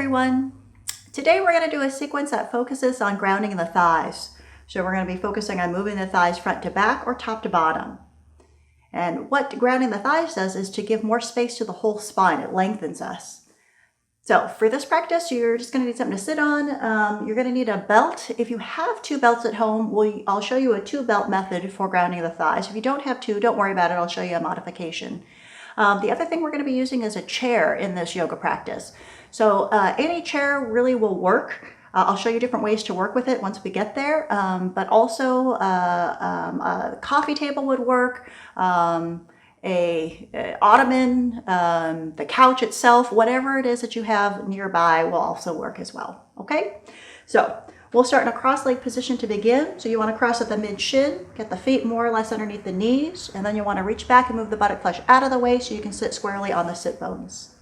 everyone. Today we're going to do a sequence that focuses on grounding the thighs. So we're going to be focusing on moving the thighs front to back or top to bottom. And what grounding the thighs does is to give more space to the whole spine. It lengthens us. So for this practice, you're just going to need something to sit on. You're going to need a belt. If you have two belts at home, I'll show you a two belt method for grounding the thighs. If you don't have two, don't worry about it. I'll show you a modification. The other thing we're going to be using is a chair in this yoga practice. So any chair really will work. I'll show you different ways to work with it once we get there, but also a coffee table would work, a ottoman, the couch itself, whatever it is that you have nearby will also work as well, okay? So we'll start in a cross-leg position to begin. So you want to cross at the mid-shin, get the feet more or less underneath the knees, and then you want to reach back and move the buttock flesh out of the way so you can sit squarely on the sit bones.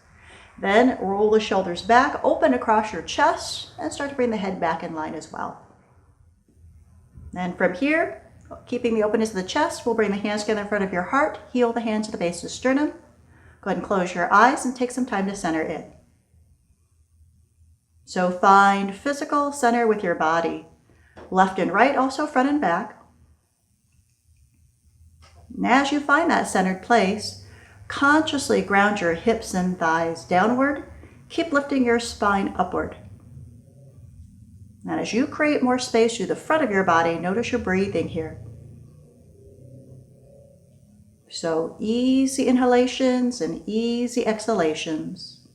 Then roll the shoulders back, open across your chest, and start to bring the head back in line as well. And from here, keeping the openness of the chest, we'll bring the hands together in front of your heart, heel the hands to the base of the sternum. Go ahead and close your eyes and take some time to center in. So find physical center with your body. Left and right, also front and back. And as you find that centered place, consciously ground your hips and thighs downward. Keep lifting your spine upward. And as you create more space through the front of your body, notice your breathing here. So easy inhalations and easy exhalations.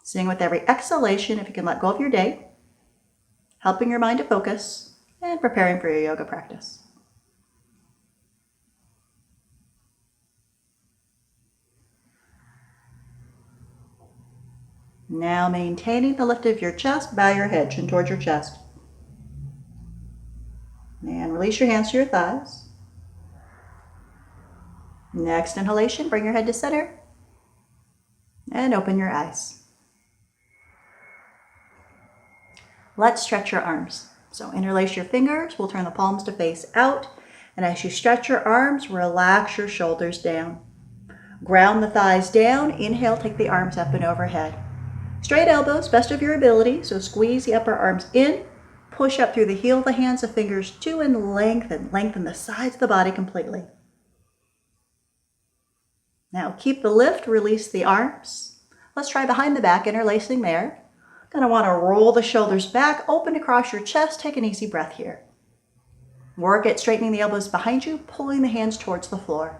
Seeing with every exhalation if you can let go of your day, helping your mind to focus, and preparing for your yoga practice. Now maintaining the lift of your chest, bow your head, chin towards your chest. And release your hands to your thighs. Next inhalation, bring your head to center. And open your eyes. Let's stretch your arms. So interlace your fingers, we'll turn the palms to face out. And as you stretch your arms, relax your shoulders down. Ground the thighs down, inhale, take the arms up and overhead. Straight elbows, best of your ability, so squeeze the upper arms in, push up through the heel of the hands, the fingers to, and lengthen the sides of the body completely. Now keep the lift, release the arms. Let's try behind the back, interlacing there. Gonna wanna roll the shoulders back, open across your chest, take an easy breath here. Work at straightening the elbows behind you, pulling the hands towards the floor.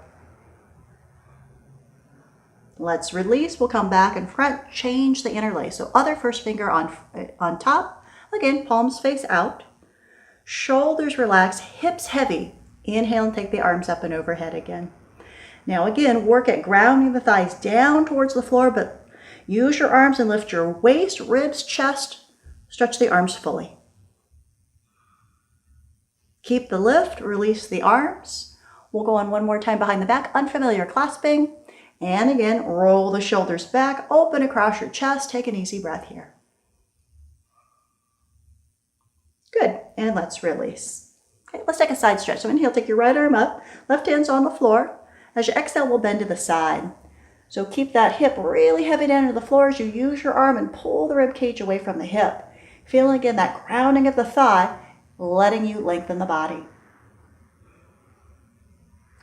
Let's release, we'll come back in front, change the interlace. So other first finger on top, again, palms face out. Shoulders relax, hips heavy. Inhale and take the arms up and overhead again. Now again, work at grounding the thighs down towards the floor, but use your arms and lift your waist, ribs, chest. Stretch the arms fully. Keep the lift, release the arms. We'll go on one more time behind the back, unfamiliar clasping. And again, roll the shoulders back, open across your chest, take an easy breath here. Good, and let's release. Okay, let's take a side stretch. So inhale, take your right arm up, left hand's on the floor. As you exhale, we'll bend to the side. So keep that hip really heavy down to the floor as you use your arm and pull the rib cage away from the hip. Feeling again that grounding of the thigh, letting you lengthen the body.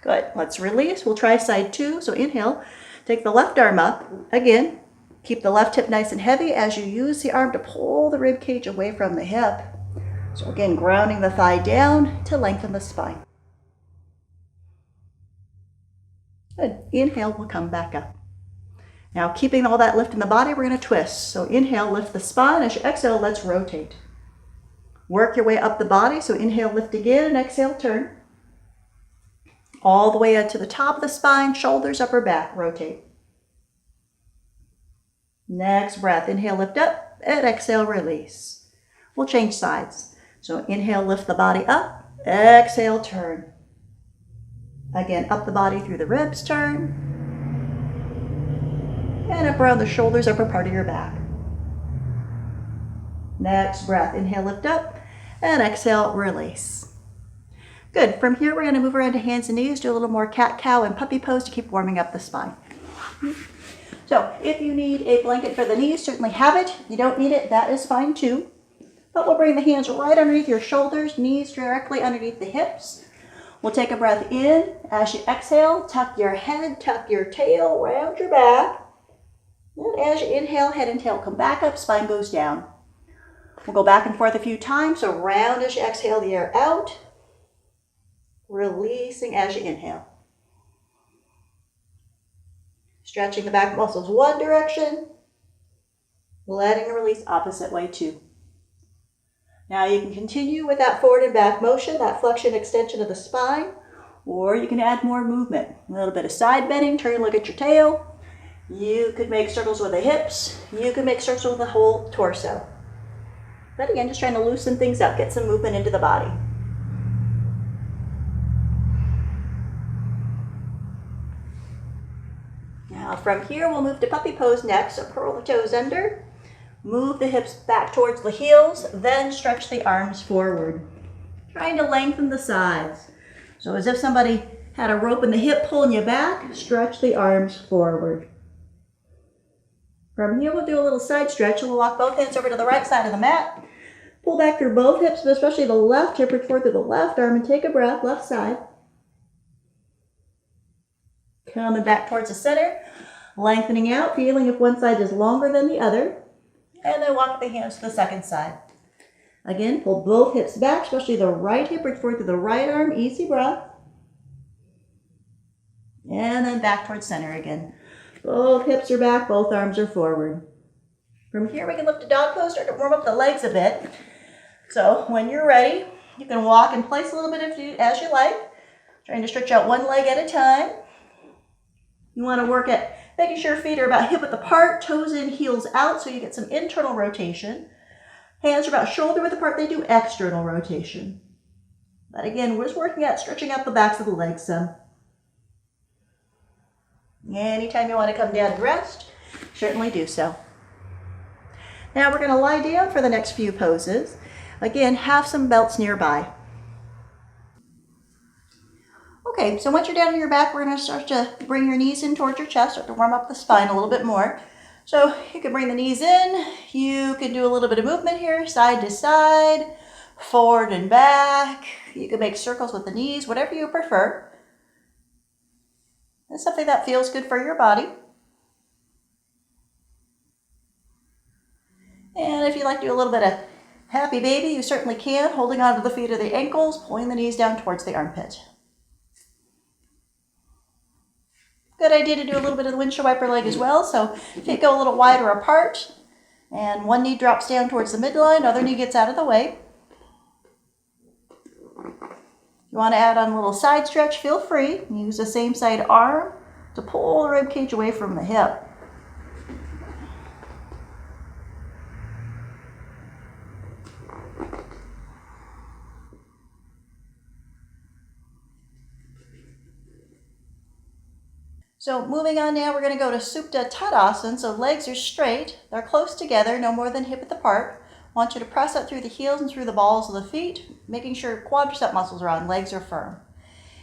Good, let's release. We'll try side two. So inhale, take the left arm up. Again, keep the left hip nice and heavy as you use the arm to pull the rib cage away from the hip. So again, grounding the thigh down to lengthen the spine. Good, inhale, we'll come back up. Now keeping all that lift in the body, we're gonna twist. So inhale, lift the spine. As you exhale, let's rotate. Work your way up the body. So inhale, lift again, and exhale, turn. All the way up to the top of the spine, shoulders, upper back, rotate. Next breath, inhale, lift up, and exhale, release. We'll change sides. So inhale, lift the body up, exhale, turn. Again, up the body through the ribs, turn. And up around the shoulders, upper part of your back. Next breath, inhale, lift up, and exhale, release. Good. From here, we're going to move around to hands and knees, do a little more cat-cow and puppy pose to keep warming up the spine. So if you need a blanket for the knees, certainly have it. If you don't need it, that is fine too. But we'll bring the hands right underneath your shoulders, knees directly underneath the hips. We'll take a breath in. As you exhale, tuck your head, tuck your tail, round your back. And as you inhale, head and tail come back up, spine goes down. We'll go back and forth a few times, so round as you exhale the air out, releasing as you inhale. Stretching the back muscles one direction, letting and release opposite way two. Now you can continue with that forward and back motion, that flexion extension of the spine, or you can add more movement. A little bit of side bending, turn and look at your tail. You could make circles with the hips. You could make circles with the whole torso. But again, just trying to loosen things up, get some movement into the body. Now from here, we'll move to puppy pose next. So curl the toes under. Move the hips back towards the heels, then stretch the arms forward. Trying to lengthen the sides. So as if somebody had a rope in the hip pulling you back, stretch the arms forward. From here, we'll do a little side stretch. We'll walk both hands over to the right side of the mat. Pull back through both hips, but especially the left hip, reach forward through the left arm and take a breath, left side. Coming back towards the center, lengthening out, feeling if one side is longer than the other. And then walk the hands to the second side. Again, pull both hips back, especially the right hip, reach forward through the right arm, easy breath. And then back towards center again. Both hips are back, both arms are forward. From here, we can lift a dog pose, start to warm up the legs a bit. So when you're ready, you can walk in place a little bit as you like, trying to stretch out one leg at a time. You want to work at making sure your feet are about hip width apart, toes in, heels out, so you get some internal rotation. Hands are about shoulder width apart, they do external rotation. But again, we're just working at stretching out the backs of the legs some. Anytime you want to come down and rest, certainly do so. Now we're going to lie down for the next few poses. Again, have some belts nearby. Okay, so once you're down on your back, we're going to start to bring your knees in towards your chest, start to warm up the spine a little bit more. So you can bring the knees in. You can do a little bit of movement here, side to side, forward and back. You can make circles with the knees, whatever you prefer. It's something that feels good for your body. And if you like to do a little bit of happy baby, you certainly can, holding onto the feet or the ankles, pulling the knees down towards the armpit. Good idea to do a little bit of the windshield wiper leg as well. So feet go a little wider apart, and one knee drops down towards the midline, other knee gets out of the way. You want to add on a little side stretch, feel free. Use the same side arm to pull the rib cage away from the hip. So moving on now, we're going to go to Supta Tadasana. So legs are straight, they're close together, no more than hip width apart. I want you to press up through the heels and through the balls of the feet, making sure quadricep muscles are on, legs are firm.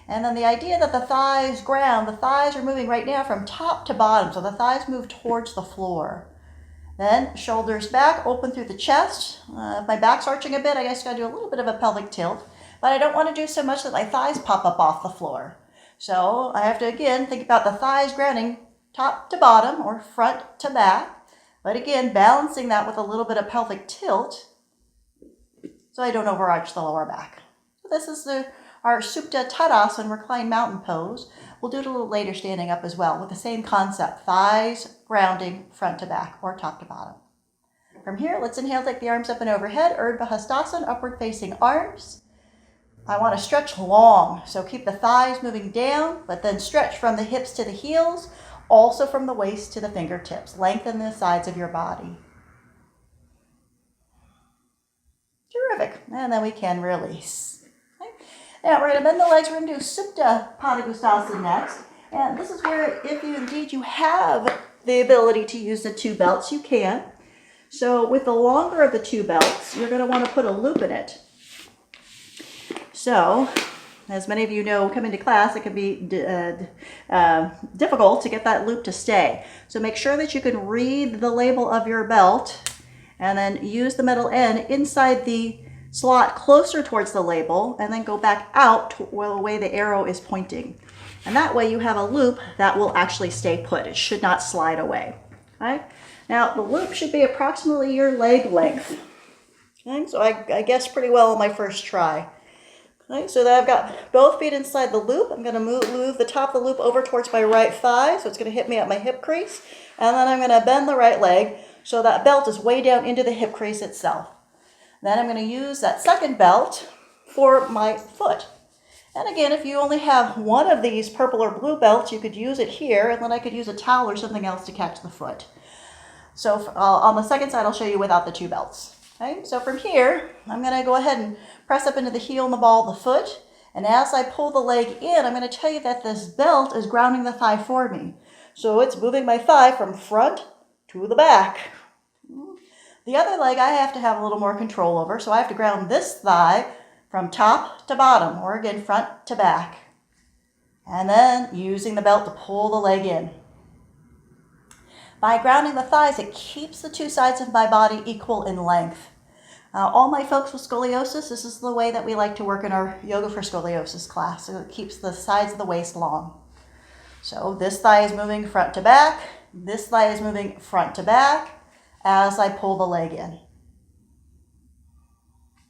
And then the idea that the thighs ground, the thighs are moving right now from top to bottom, so the thighs move towards the floor. Then shoulders back, open through the chest. If my back's arching a bit, I guess I got to do a little bit of a pelvic tilt, but I don't want to do so much that my thighs pop up off the floor. So I have to, again, think about the thighs grounding top to bottom or front to back. But again, balancing that with a little bit of pelvic tilt so I don't overarch the lower back. So this is our Supta Tadasana reclined mountain pose. We'll do it a little later standing up as well with the same concept, thighs grounding front to back or top to bottom. From here, let's inhale, take the arms up and overhead, Urdhva Hastasana, upward facing arms. I want to stretch long, so keep the thighs moving down, but then stretch from the hips to the heels, also from the waist to the fingertips. Lengthen the sides of your body. Terrific. And then we can release. Okay. Now we're going to bend the legs. We're going to do Supta Padangusthasana next. And this is where, if you indeed you have the ability to use the two belts, you can. So with the longer of the two belts, you're going to want to put a loop in it. So As many of you know, coming to class, it can be difficult to get that loop to stay. So make sure that you can read the label of your belt and then use the metal end inside the slot closer towards the label and then go back out to the way the arrow is pointing. And that way you have a loop that will actually stay put. It should not slide away. Okay? Now the loop should be approximately your leg length. Okay? So I guessed pretty well on my first try. Okay? So that I've got both feet inside the loop. I'm going to move the top of the loop over towards my right thigh, so it's going to hit me at my hip crease. And then I'm going to bend the right leg so that belt is way down into the hip crease itself. Then I'm going to use that second belt for my foot. And again, if you only have one of these purple or blue belts, you could use it here, and then I could use a towel or something else to catch the foot. So on the second side, I'll show you without the two belts. Okay? So from here, I'm going to go ahead and press up into the heel and the ball of the foot. And as I pull the leg in, I'm going to tell you that this belt is grounding the thigh for me. So it's moving my thigh from front to the back. The other leg I have to have a little more control over, so I have to ground this thigh from top to bottom, or again, front to back. And then using the belt to pull the leg in. By grounding the thighs, it keeps the two sides of my body equal in length. All my folks with scoliosis, this is the way that we like to work in our Yoga for Scoliosis class. So it keeps the sides of the waist long. So this thigh is moving front to back. This thigh is moving front to back as I pull the leg in.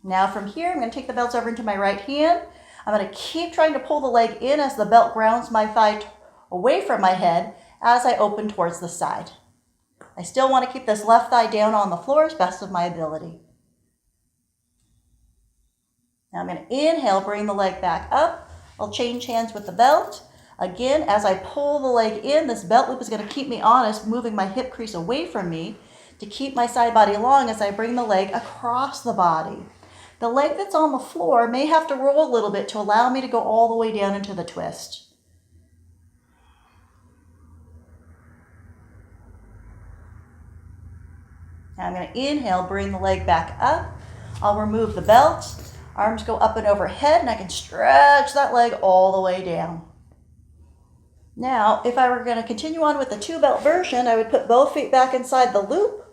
Now from here, I'm going to take the belts over into my right hand. I'm going to keep trying to pull the leg in as the belt grounds my thigh away from my head as I open towards the side. I still want to keep this left thigh down on the floor as best of my ability. Now I'm going to inhale, bring the leg back up. I'll change hands with the belt. Again, as I pull the leg in, this belt loop is going to keep me honest, moving my hip crease away from me to keep my side body long as I bring the leg across the body. The leg that's on the floor may have to roll a little bit to allow me to go all the way down into the twist. Now I'm going to inhale, bring the leg back up. I'll remove the belt. Arms go up and overhead, and I can stretch that leg all the way down. Now, if I were going to continue on with the two belt version, I would put both feet back inside the loop,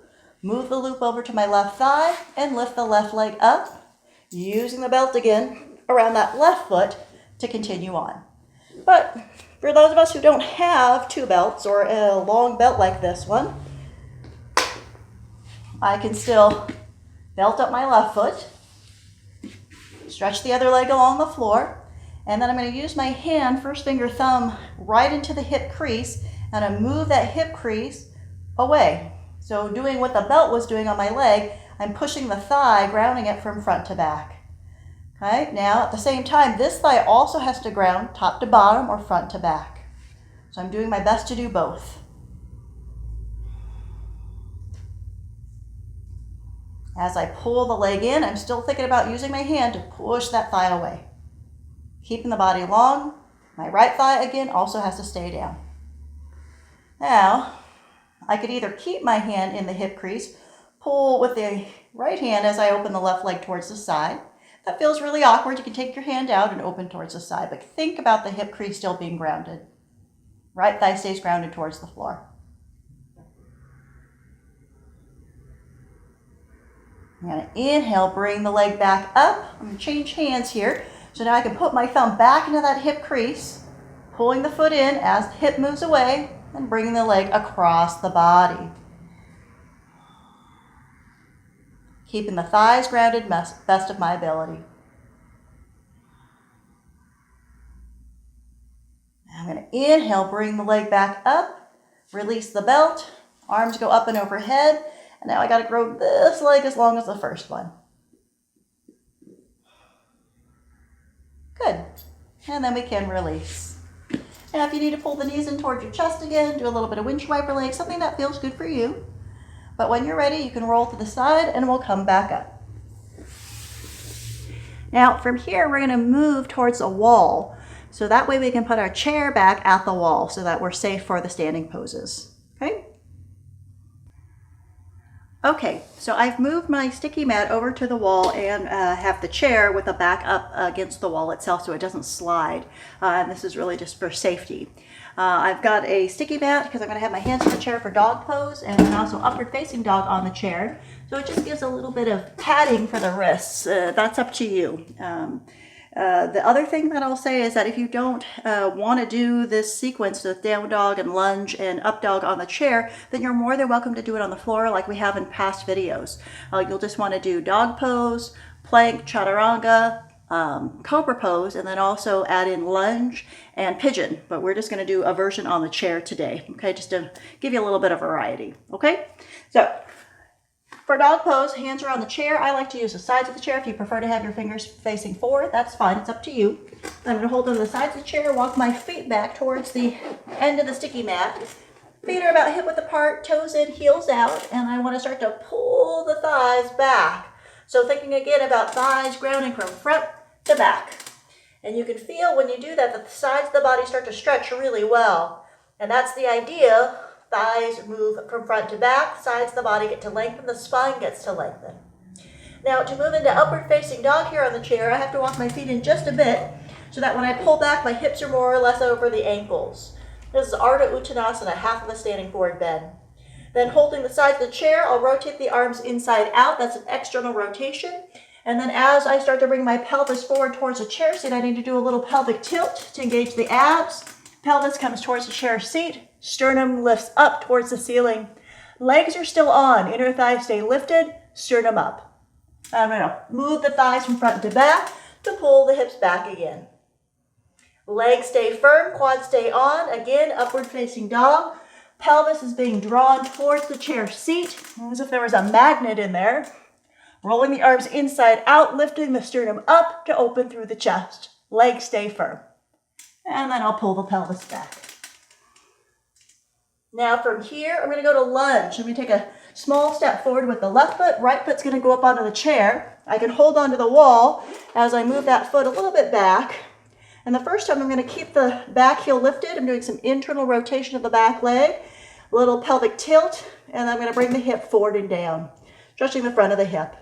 move the loop over to my left thigh, and lift the left leg up, using the belt again around that left foot to continue on. But for those of us who don't have two belts or a long belt like this one, I can still belt up my left foot, stretch the other leg along the floor, and then I'm going to use my hand, first finger, thumb, right into the hip crease, and I move that hip crease away. So doing what the belt was doing on my leg, I'm pushing the thigh, grounding it from front to back. Okay, now at the same time, this thigh also has to ground top to bottom or front to back. So I'm doing my best to do both. As I pull the leg in, I'm still thinking about using my hand to push that thigh away. Keeping the body long, my right thigh again also has to stay down. Now, I could either keep my hand in the hip crease, pull with the right hand as I open the left leg towards the side. If that feels really awkward, you can take your hand out and open towards the side, but think about the hip crease still being grounded. Right thigh stays grounded towards the floor. I'm going to inhale, bring the leg back up. I'm going to change hands here. So now I can put my thumb back into that hip crease, pulling the foot in as the hip moves away, and bringing the leg across the body. Keeping the thighs grounded, best of my ability. I'm going to inhale, bring the leg back up, release the belt, arms go up and overhead, and now I got to grow this leg as long as the first one. Good. And then we can release. Now if you need to pull the knees in towards your chest again, do a little bit of windshield wiper leg, something that feels good for you. But when you're ready, you can roll to the side and we'll come back up. Now from here, we're going to move towards a wall. So that way we can put our chair back at the wall so that we're safe for the standing poses. Okay? Okay, so I've moved my sticky mat over to the wall and have the chair with the back up against the wall itself so it doesn't slide. And this is really just for safety. I've got a sticky mat because I'm going to have my hands in the chair for dog pose, and then also upward facing dog on the chair. So it just gives a little bit of padding for the wrists. That's up to you. The other thing that I'll say is that if you don't want to do this sequence with down dog and lunge and up dog on the chair, then you're more than welcome to do it on the floor like we have in past videos. You'll just want to do dog pose, plank, chaturanga, cobra pose, and then also add in lunge and pigeon. But we're just going to do a version on the chair today, okay, just to give you a little bit of variety, okay? So for dog pose, hands are on the chair. I like to use the sides of the chair. If you prefer to have your fingers facing forward, that's fine. It's up to you. I'm going to hold on the sides of the chair, walk my feet back towards the end of the sticky mat. Feet are about hip width apart, toes in, heels out, and I want to start to pull the thighs back. So thinking again about thighs grounding from front to back. And you can feel when you do that the sides of the body start to stretch really well. And that's the idea. Thighs move from front to back, sides of the body get to lengthen, the spine gets to lengthen. Now to move into upward facing dog here on the chair, I have to walk my feet in just a bit so that when I pull back, my hips are more or less over the ankles. This is Ardha Uttanasana, half of a standing forward bend. Then holding the sides of the chair, I'll rotate the arms inside out. That's an external rotation. And then as I start to bring my pelvis forward towards the chair seat, I need to do a little pelvic tilt to engage the abs. Pelvis comes towards the chair seat. Sternum lifts up towards the ceiling. Legs are still on. Inner thighs stay lifted. Sternum up. I'm going to move the thighs from front to back to pull the hips back again. Legs stay firm. Quads stay on. Again, upward facing dog. Pelvis is being drawn towards the chair seat as if there was a magnet in there. Rolling the arms inside out, lifting the sternum up to open through the chest. Legs stay firm. And then I'll pull the pelvis back. Now from here, I'm going to go to lunge. I'm going to take a small step forward with the left foot. Right foot's going to go up onto the chair. I can hold onto the wall as I move that foot a little bit back. And the first time I'm going to keep the back heel lifted. I'm doing some internal rotation of the back leg, a little pelvic tilt, and I'm going to bring the hip forward and down, stretching the front of the hip.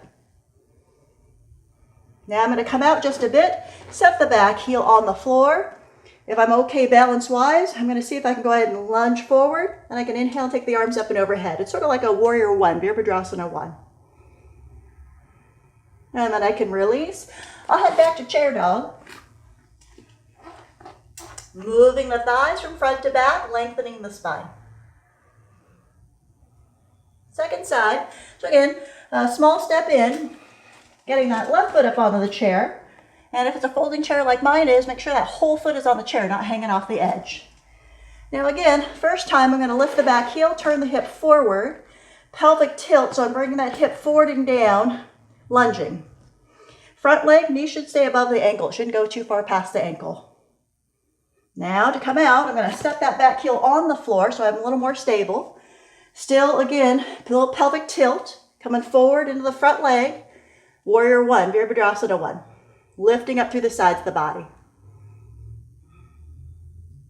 Now I'm going to come out just a bit, set the back heel on the floor. If I'm okay balance-wise, I'm going to see if I can go ahead and lunge forward, and I can inhale and take the arms up and overhead. It's sort of like a warrior one, Virabhadrasana 1. And then I can release. I'll head back to chair dog. Moving the thighs from front to back, lengthening the spine. Second side. So again, a small step in, getting that left foot up onto the chair. And if it's a folding chair like mine is, make sure that whole foot is on the chair, not hanging off the edge. Now again, first time I'm going to lift the back heel, turn the hip forward, pelvic tilt, so I'm bringing that hip forward and down, lunging. Front leg, knee should stay above the ankle. It shouldn't go too far past the ankle. Now to come out, I'm going to step that back heel on the floor so I'm a little more stable. Still, again, a little pelvic tilt, coming forward into the front leg, warrior 1, Virabhadrasana 1. Lifting up through the sides of the body.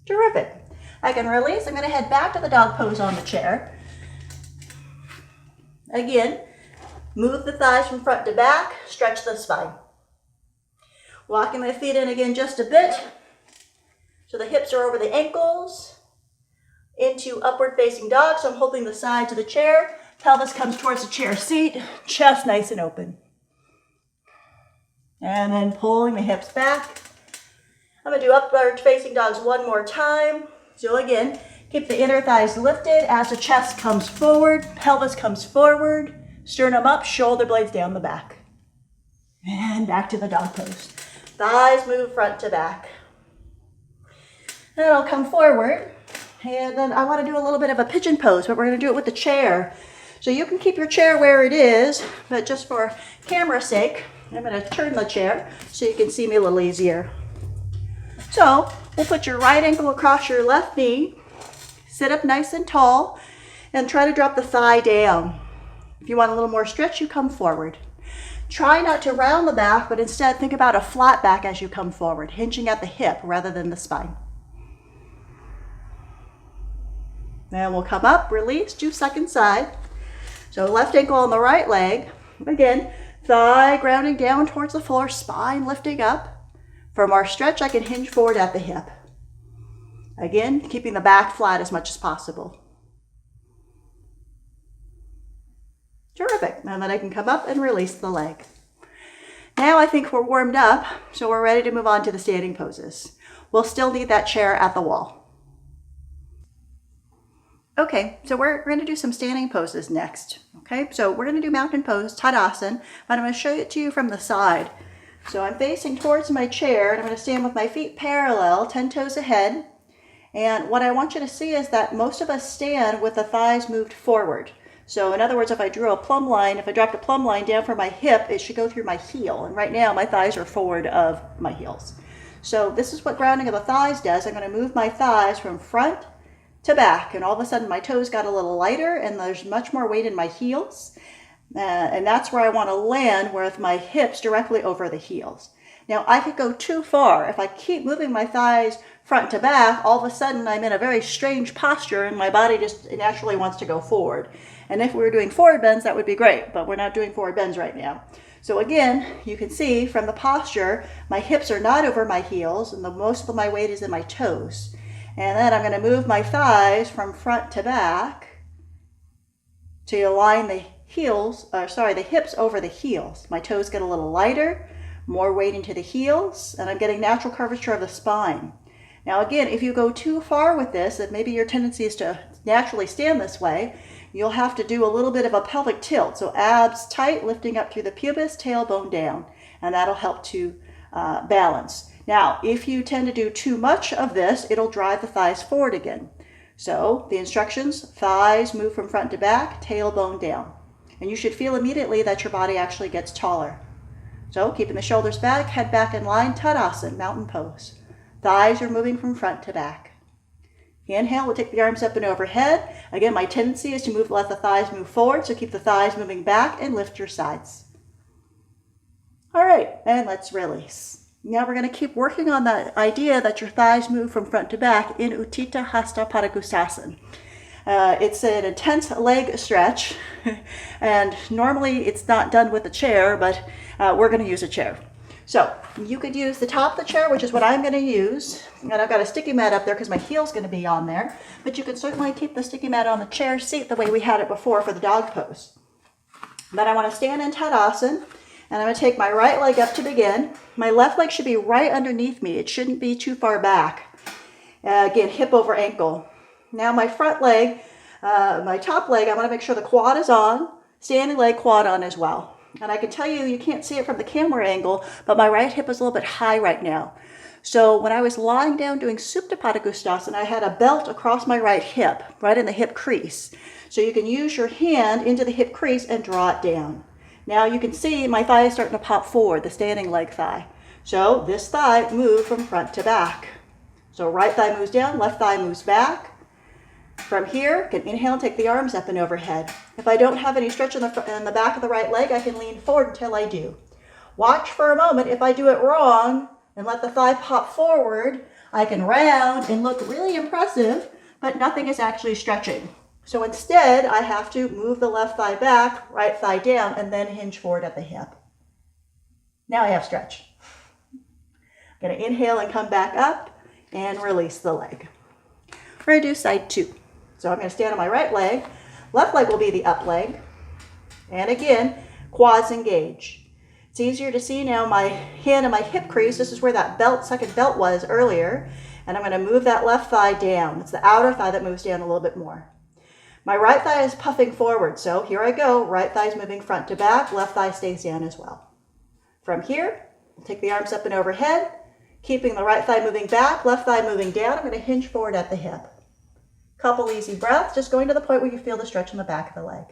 Terrific. I can release. I'm going to head back to the dog pose on the chair. Again, move the thighs from front to back, stretch the spine. Walking my feet in again just a bit, so the hips are over the ankles, into upward facing dog, so I'm holding the sides of the chair, pelvis comes towards the chair seat, chest nice and open. And then pulling the hips back. I'm going to do upward facing dogs one more time. So again, keep the inner thighs lifted as the chest comes forward, pelvis comes forward, sternum up, shoulder blades down the back. And back to the dog pose. Thighs move front to back. Then I'll come forward. And then I want to do a little bit of a pigeon pose, but we're going to do it with the chair. So you can keep your chair where it is, but just for camera's sake, I'm going to turn the chair so you can see me a little easier. So we'll put your right ankle across your left knee, sit up nice and tall, and try to drop the thigh down. If you want a little more stretch, you come forward. Try not to round the back, but instead think about a flat back as you come forward, hinging at the hip rather than the spine. Then we'll come up, release, do second side. So left ankle on the right leg. Again, thigh grounding down towards the floor, spine lifting up. From our stretch, I can hinge forward at the hip. Again, keeping the back flat as much as possible. Terrific. And then I can come up and release the leg. Now I think we're warmed up, so we're ready to move on to the standing poses. We'll still need that chair at the wall. Okay, so we're going to do some standing poses next. Okay, so we're going to do mountain pose, Tadasana, but I'm going to show it to you from the side. So I'm facing towards my chair, and I'm going to stand with my feet parallel, 10 toes ahead. And what I want you to see is that most of us stand with the thighs moved forward. So in other words, if I drew a plumb line, if I dropped a plumb line down from my hip, it should go through my heel. And right now, my thighs are forward of my heels. So this is what grounding of the thighs does. I'm going to move my thighs from front to back, and all of a sudden my toes got a little lighter and there's much more weight in my heels, and that's where I want to land, with my hips directly over the heels. Now I could go too far. If I keep moving my thighs front to back, all of a sudden I'm in a very strange posture and my body just naturally wants to go forward. And if we were doing forward bends, that would be great, but we're not doing forward bends right now. So again, you can see from the posture, my hips are not over my heels and most of my weight is in my toes. And then I'm going to move my thighs from front to back to align the hips over the heels. My toes get a little lighter, more weight into the heels, and I'm getting natural curvature of the spine. Now again, if you go too far with this, and maybe your tendency is to naturally stand this way, you'll have to do a little bit of a pelvic tilt. So abs tight, lifting up through the pubis, tailbone down, and that'll help to balance. Now, if you tend to do too much of this, it'll drive the thighs forward again. So the instructions, thighs move from front to back, tailbone down. And you should feel immediately that your body actually gets taller. So keeping the shoulders back, head back in line, Tadasana, mountain pose. Thighs are moving from front to back. Inhale, we'll take the arms up and overhead. Again, my tendency is to let the thighs move forward, so keep the thighs moving back and lift your sides. All right, and let's release. Now we're going to keep working on the idea that your thighs move from front to back in Utthita Hasta Padangusthasana. It's an intense leg stretch, and normally it's not done with a chair, but we're going to use a chair. So you could use the top of the chair, which is what I'm going to use, and I've got a sticky mat up there because my heel's going to be on there, but you can certainly keep the sticky mat on the chair seat the way we had it before for the dog pose. Then I want to stand in Tadasana. And I'm going to take my right leg up to begin. My left leg should be right underneath me. It shouldn't be too far back. Again, hip over ankle. Now my front leg, my top leg, I want to make sure the quad is on. Standing leg, quad on as well. And I can tell you, you can't see it from the camera angle, but my right hip is a little bit high right now. So when I was lying down doing Supta Padangusthasana, I had a belt across my right hip, right in the hip crease. So you can use your hand into the hip crease and draw it down. Now you can see my thigh is starting to pop forward, the standing leg thigh. So this thigh moved from front to back. So right thigh moves down, left thigh moves back. From here, I can inhale and take the arms up and overhead. If I don't have any stretch in the back of the right leg, I can lean forward until I do. Watch for a moment. If I do it wrong and let the thigh pop forward, I can round and look really impressive, but nothing is actually stretching. So instead, I have to move the left thigh back, right thigh down, and then hinge forward at the hip. Now I have stretch. I'm going to inhale and come back up and release the leg. We're going to do side two. So I'm going to stand on my right leg. Left leg will be the up leg. And again, quads engage. It's easier to see now my hand and my hip crease. This is where that second belt was earlier. And I'm going to move that left thigh down. It's the outer thigh that moves down a little bit more. My right thigh is puffing forward, so here I go. Right thigh is moving front to back, left thigh stays down as well. From here, take the arms up and overhead, keeping the right thigh moving back, left thigh moving down. I'm going to hinge forward at the hip. Couple easy breaths, just going to the point where you feel the stretch in the back of the leg.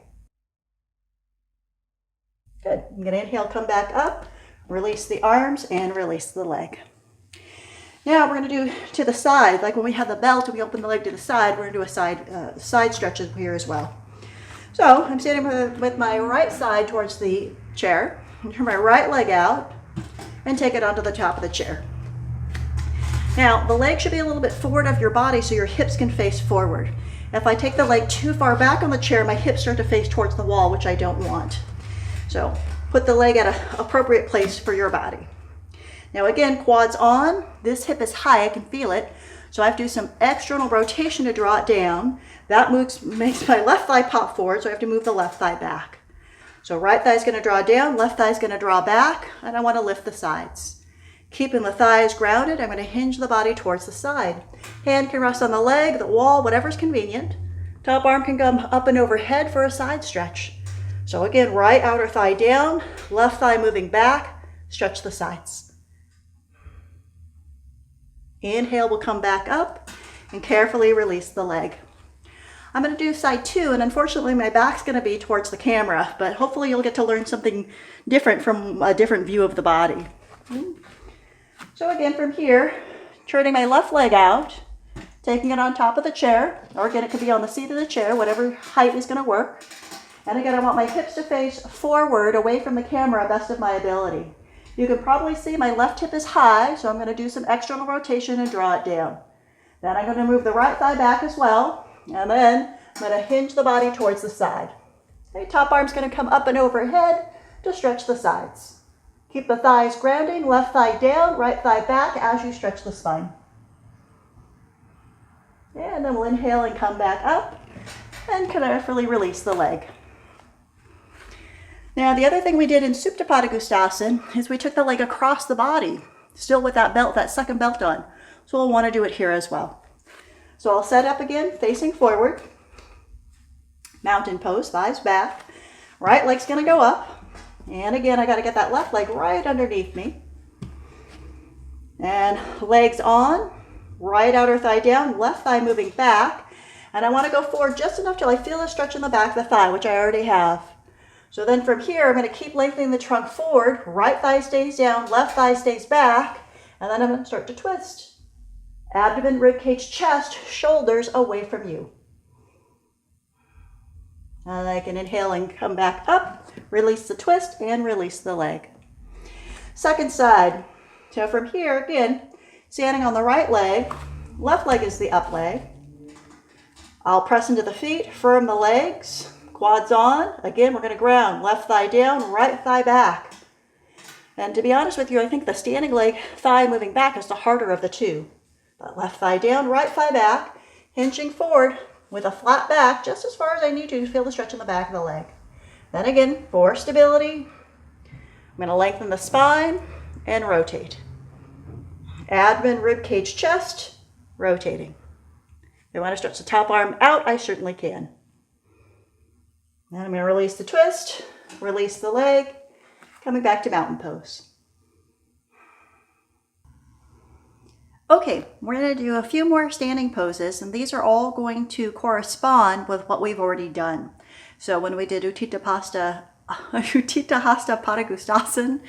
Good. I'm going to inhale, come back up, release the arms, and release the leg. Now we're going to do to the side, like when we have the belt and we open the leg to the side, we're going to do a side stretches here as well. So I'm standing with my right side towards the chair, turn my right leg out and take it onto the top of the chair. Now the leg should be a little bit forward of your body so your hips can face forward. If I take the leg too far back on the chair, my hips start to face towards the wall, which I don't want. So put the leg at an appropriate place for your body. Now again, quads on, this hip is high, I can feel it. So I have to do some external rotation to draw it down. That makes my left thigh pop forward, so I have to move the left thigh back. So right thigh is going to draw down, left thigh is going to draw back, and I want to lift the sides. Keeping the thighs grounded, I'm going to hinge the body towards the side. Hand can rest on the leg, the wall, whatever's convenient. Top arm can come up and overhead for a side stretch. So again, right outer thigh down, left thigh moving back, stretch the sides. Inhale, we'll come back up and carefully release the leg. I'm going to do side 2, and unfortunately my back's going to be towards the camera, but hopefully you'll get to learn something different from a different view of the body. So again, from here, turning my left leg out, taking it on top of the chair, or again, it could be on the seat of the chair, whatever height is going to work. And again, I want my hips to face forward, away from the camera, best of my ability. You can probably see my left hip is high, so I'm going to do some external rotation and draw it down. Then I'm going to move the right thigh back as well. And then I'm going to hinge the body towards the side. Okay, top arm's going to come up and overhead to stretch the sides. Keep the thighs grounding, left thigh down, right thigh back as you stretch the spine. And then we'll inhale and come back up and carefully release the leg. Now the other thing we did in Supta Padangusthasana is we took the leg across the body, still with that belt, that second belt on. So we'll want to do it here as well. So I'll set up again, facing forward. Mountain pose, thighs back. Right leg's going to go up. And again, I got to get that left leg right underneath me. And legs on, right outer thigh down, left thigh moving back. And I want to go forward just enough till I feel a stretch in the back of the thigh, which I already have. So then from here, I'm going to keep lengthening the trunk forward. Right thigh stays down, left thigh stays back. And then I'm going to start to twist. Abdomen, ribcage, chest, shoulders away from you. And I can inhale and come back up, release the twist, and release the leg. Second side. So from here, again, standing on the right leg, left leg is the up leg. I'll press into the feet, firm the legs, quads on. Again, we're going to ground, left thigh down, right thigh back. And to be honest with you, I think the standing leg, thigh moving back is the harder of the two. But left thigh down, right thigh back, hinging forward with a flat back, just as far as I need to feel the stretch in the back of the leg. Then again, for stability, I'm going to lengthen the spine and rotate. Abdomen, rib cage, chest, rotating. If I want to stretch the top arm out, I certainly can. Then I'm going to release the twist, release the leg, coming back to mountain pose. Okay, we're going to do a few more standing poses, and these are all going to correspond with what we've already done. So when we did Utthita Hasta Padangusthasana,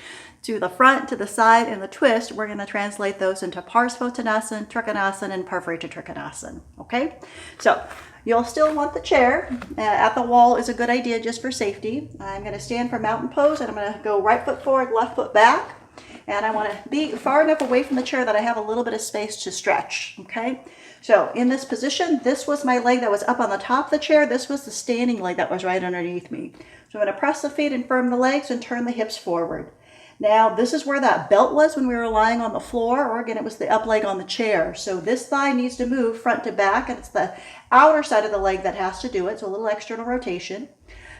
to the front, to the side, and the twist, we're going to translate those into Parsvottanasana, Trikonasana, and Parvarita Trikonasana. Okay, so you'll still want the chair. At the wall is a good idea just for safety. I'm going to stand for mountain pose, and I'm going to go right foot forward, left foot back. And I want to be far enough away from the chair that I have a little bit of space to stretch, okay? So in this position, this was my leg that was up on the top of the chair. This was the standing leg that was right underneath me. So I'm going to press the feet and firm the legs and turn the hips forward. Now, this is where that belt was when we were lying on the floor, or again, it was the up leg on the chair. So this thigh needs to move front to back, and it's the outer side of the leg that has to do it, so a little external rotation.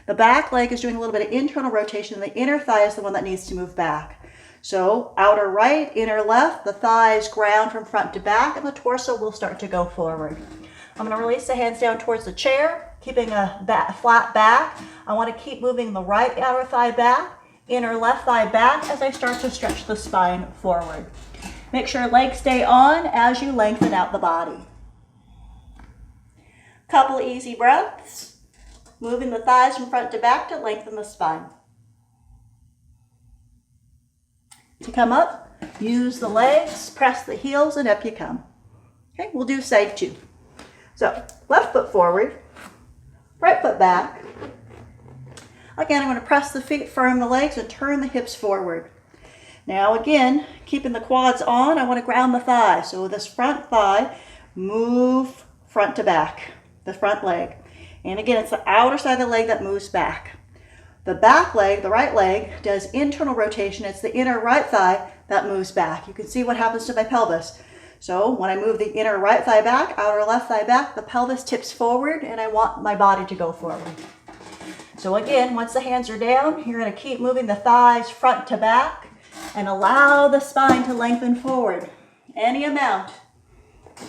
The back leg is doing a little bit of internal rotation, and the inner thigh is the one that needs to move back. So outer right, inner left, the thighs ground from front to back, and the torso will start to go forward. I'm going to release the hands down towards the chair, keeping a flat back. I want to keep moving the right outer thigh back, inner left thigh back as I start to stretch the spine forward. Make sure legs stay on as you lengthen out the body. Couple easy breaths, moving the thighs from front to back to lengthen the spine. To come up, use the legs, press the heels, and up you come. Okay, we'll do side 2. So, left foot forward, right foot back. Again, I'm going to press the feet, firm the legs, and turn the hips forward. Now again, keeping the quads on, I want to ground the thigh. So this front thigh, move front to back. the front leg. And again, it's the outer side of the leg that moves back. The back leg, the right leg, does internal rotation. It's the inner right thigh that moves back. You can see what happens to my pelvis. So when I move the inner right thigh back, outer left thigh back, the pelvis tips forward and I want my body to go forward. So again, once the hands are down, you're going to keep moving the thighs front to back and allow the spine to lengthen forward. Any amount.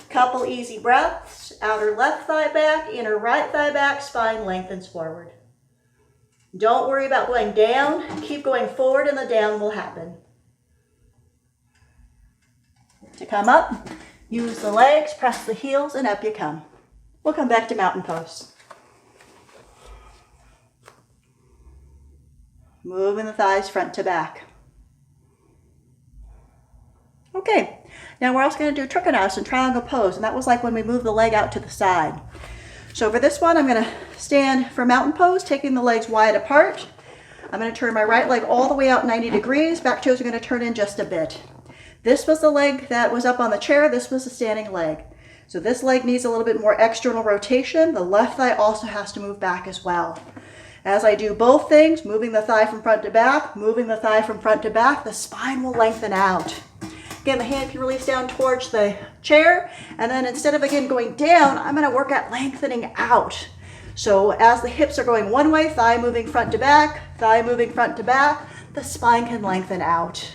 Couple easy breaths. Outer left thigh back, inner right thigh back, spine lengthens forward. Don't worry about going down. Keep going forward and the down will happen. To come up, use the legs, press the heels, and up you come. We'll come back to mountain pose. Moving the thighs front to back. Okay, now we're also going to do Trikonasana, triangle pose, and that was like when we move the leg out to the side. So for this one, I'm going to stand for mountain pose, taking the legs wide apart. I'm going to turn my right leg all the way out 90 degrees. Back toes are going to turn in just a bit. This was the leg that was up on the chair. This was the standing leg. So this leg needs a little bit more external rotation. The left thigh also has to move back as well. As I do both things, moving the thigh from front to back, moving the thigh from front to back, the spine will lengthen out. Again, the hand can release down towards the chair, and then instead of again going down, I'm going to work at lengthening out. So as the hips are going one way, thigh moving front to back, thigh moving front to back, the spine can lengthen out.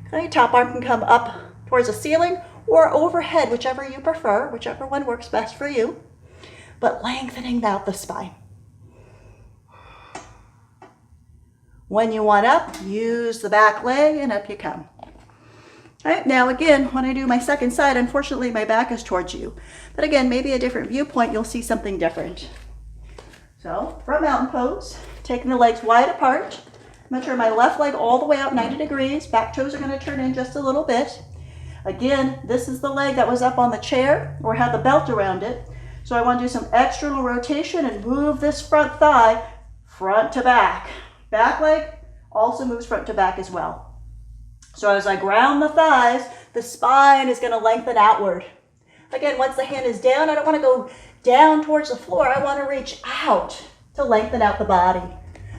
Okay, top arm can come up towards the ceiling or overhead, whichever you prefer, whichever one works best for you, but lengthening out the spine. When you want up, use the back leg and up you come. All right, now again, when I do my second side, unfortunately my back is towards you. But again, maybe a different viewpoint, you'll see something different. So, front mountain pose, taking the legs wide apart. I'm going to turn my left leg all the way out 90 degrees. Back toes are going to turn in just a little bit. Again, this is the leg that was up on the chair or had the belt around it. So I want to do some external rotation and move this front thigh front to back. Back leg also moves front to back as well. So as I ground the thighs, the spine is going to lengthen outward. Again, once the hand is down, I don't want to go down towards the floor. I want to reach out to lengthen out the body.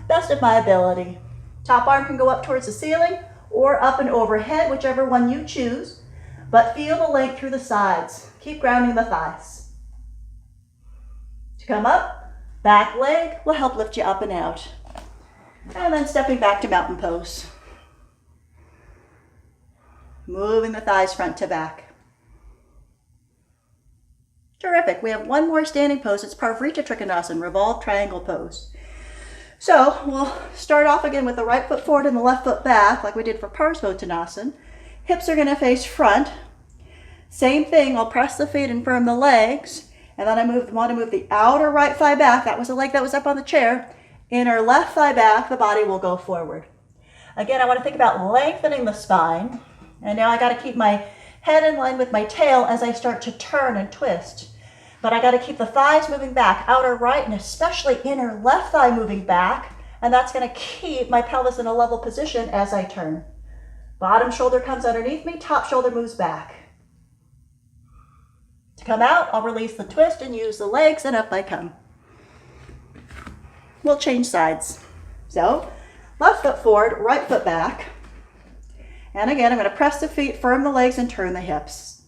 Best of my ability. Top arm can go up towards the ceiling or up and overhead, whichever one you choose. But feel the length through the sides. Keep grounding the thighs. To come up, back leg will help lift you up and out. And then stepping back to mountain pose. Moving the thighs front to back. Terrific. We have one more standing pose. It's Parvrita Trikonasana, revolved triangle pose. So we'll start off again with the right foot forward and the left foot back, like we did for Parsvottanasana. Hips are going to face front. Same thing, I'll press the feet and firm the legs. And then I want to move the outer right thigh back. That was the leg that was up on the chair. Inner left thigh back, the body will go forward. Again, I want to think about lengthening the spine. And now I got to keep my head in line with my tail as I start to turn and twist. But I got to keep the thighs moving back, outer right and especially inner left thigh moving back. And that's going to keep my pelvis in a level position as I turn. Bottom shoulder comes underneath me, top shoulder moves back. To come out, I'll release the twist and use the legs and up I come. We'll change sides. So, left foot forward, right foot back. And again, I'm going to press the feet, firm the legs, and turn the hips.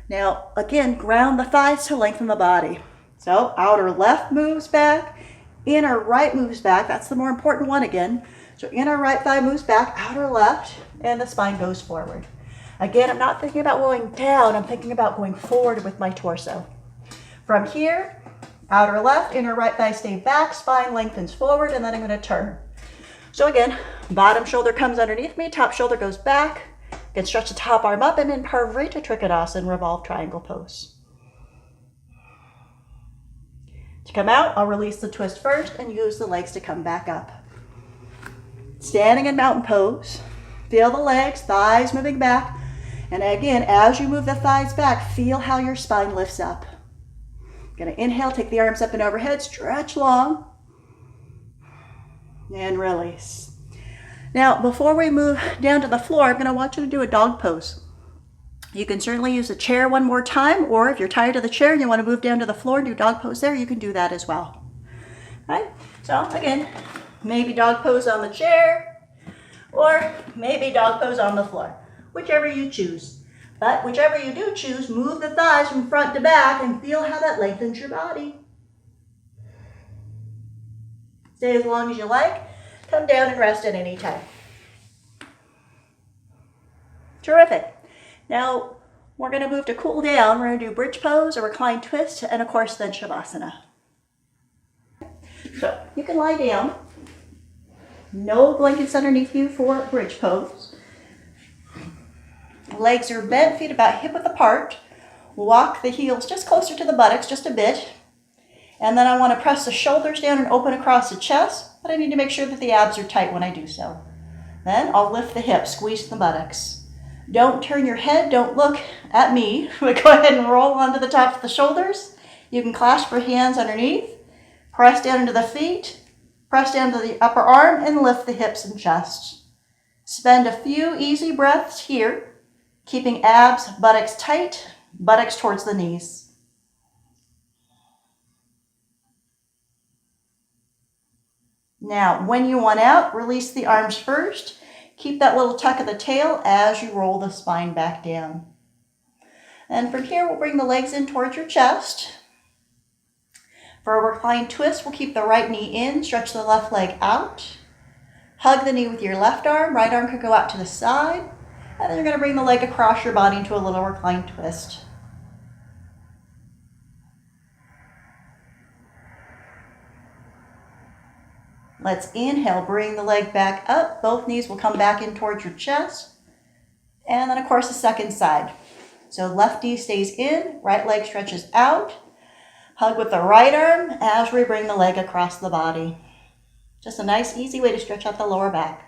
Now, again, ground the thighs to lengthen the body. So, outer left moves back, inner right moves back. That's the more important one again. So, inner right thigh moves back, outer left, and the spine goes forward. Again, I'm not thinking about going down. I'm thinking about going forward with my torso. From here, outer left, inner right thigh stay back, spine lengthens forward, and then I'm going to turn. So again, bottom shoulder comes underneath me, top shoulder goes back. Again, stretch the top arm up and in Parvrita Trikonasana, revolved triangle pose. To come out, I'll release the twist first and use the legs to come back up. Standing in mountain pose, feel the legs, thighs moving back. And again, as you move the thighs back, feel how your spine lifts up. Gonna inhale, take the arms up and overhead, stretch long, and release. Now, before we move down to the floor, I'm gonna want you to do a dog pose. You can certainly use the chair one more time, or if you're tired of the chair and you want to move down to the floor and do dog pose there, you can do that as well. Right? So again, maybe dog pose on the chair, or maybe dog pose on the floor, whichever you choose. But whichever you do choose, move the thighs from front to back and feel how that lengthens your body. Stay as long as you like. Come down and rest at any time. Terrific. Now we're going to move to cool down. We're going to do bridge pose, a reclined twist, and of course then Shavasana. So you can lie down. No blankets underneath you for bridge pose. Legs are bent, feet about hip width apart. Walk the heels just closer to the buttocks, just a bit. And then I want to press the shoulders down and open across the chest, but I need to make sure that the abs are tight when I do so. Then I'll lift the hips, squeeze the buttocks. Don't turn your head, don't look at me, but go ahead and roll onto the tops of the shoulders. You can clasp your hands underneath, press down into the feet, press down to the upper arm, and lift the hips and chest. Spend a few easy breaths here, keeping abs, buttocks tight, buttocks towards the knees. Now, when you want out, release the arms first. Keep that little tuck of the tail as you roll the spine back down. And from here, we'll bring the legs in towards your chest. For a reclined twist, we'll keep the right knee in, stretch the left leg out. Hug the knee with your left arm. Right arm could go out to the side. And then you're going to bring the leg across your body into a little reclined twist. Let's inhale, bring the leg back up. Both knees will come back in towards your chest. And then, of course, the second side. So left knee stays in, right leg stretches out. Hug with the right arm as we bring the leg across the body. Just a nice, easy way to stretch out the lower back.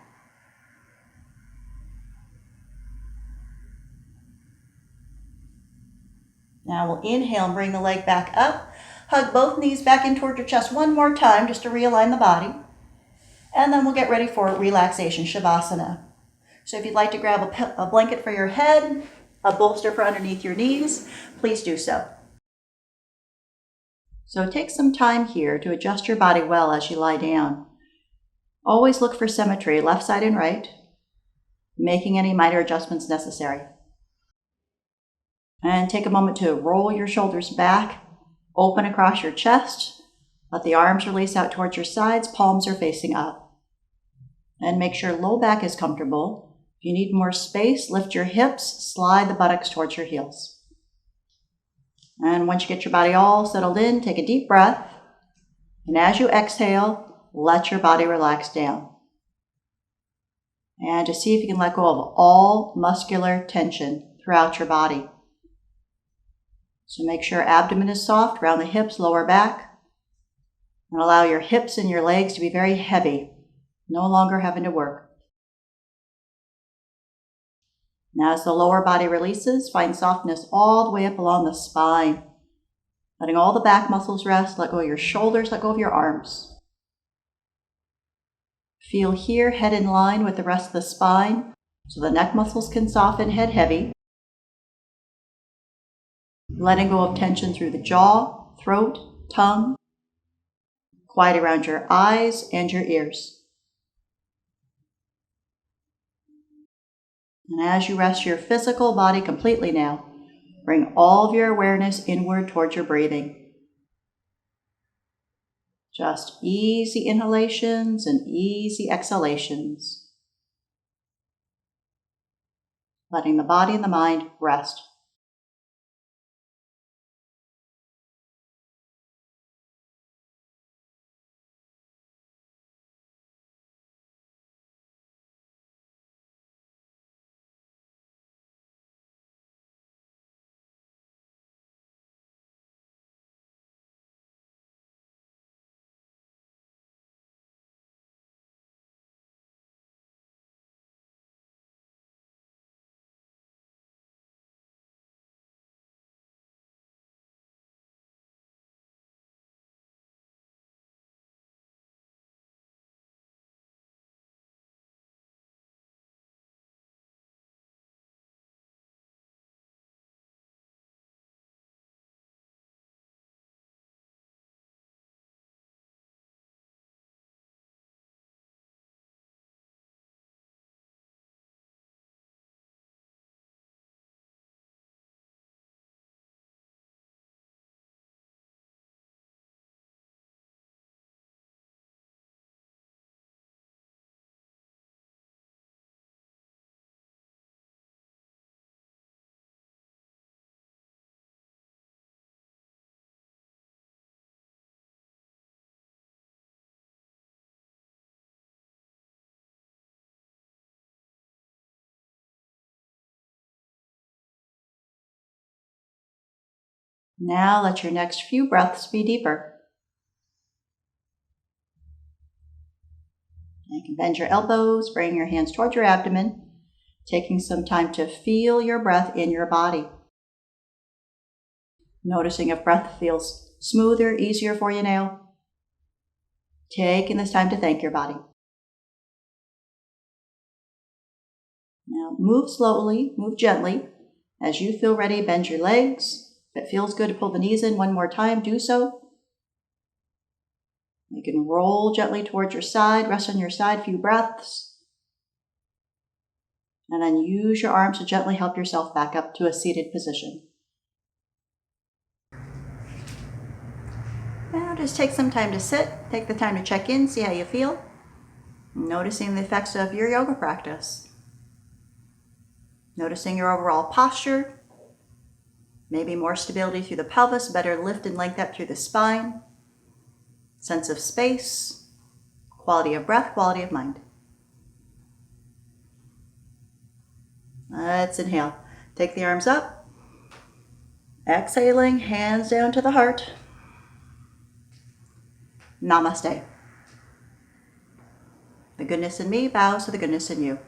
Now we'll inhale and bring the leg back up. Hug both knees back in towards your chest one more time just to realign the body. And then we'll get ready for relaxation, Shavasana. So if you'd like to grab a blanket for your head, a bolster for underneath your knees, please do so. So take some time here to adjust your body well as you lie down. Always look for symmetry, left side and right, making any minor adjustments necessary. And take a moment to roll your shoulders back, open across your chest, let the arms release out towards your sides, palms are facing up. And make sure low back is comfortable. If you need more space, lift your hips, slide the buttocks towards your heels. And once you get your body all settled in, take a deep breath. And as you exhale, let your body relax down. And just see if you can let go of all muscular tension throughout your body. So make sure abdomen is soft around the hips, lower back. And allow your hips and your legs to be very heavy, no longer having to work. Now as the lower body releases, find softness all the way up along the spine. Letting all the back muscles rest, let go of your shoulders, let go of your arms. Feel here, head in line with the rest of the spine, so the neck muscles can soften, head heavy. Letting go of tension through the jaw, throat, tongue. Quiet around your eyes and your ears. And as you rest your physical body completely now, bring all of your awareness inward towards your breathing. Just easy inhalations and easy exhalations. Letting the body and the mind rest. Now let your next few breaths be deeper. You can bend your elbows, bring your hands toward your abdomen, taking some time to feel your breath in your body. Noticing if breath feels smoother, easier for you now. Taking this time to thank your body. Now move slowly, move gently. As you feel ready, bend your legs. If it feels good to pull the knees in one more time, do so. You can roll gently towards your side, rest on your side a few breaths. And then use your arms to gently help yourself back up to a seated position. Now just take some time to sit, take the time to check in, see how you feel. Noticing the effects of your yoga practice. Noticing your overall posture. Maybe more stability through the pelvis, better lift and length up through the spine. Sense of space, quality of breath, quality of mind. Let's inhale. Take the arms up. Exhaling, hands down to the heart. Namaste. The goodness in me bows to the goodness in you.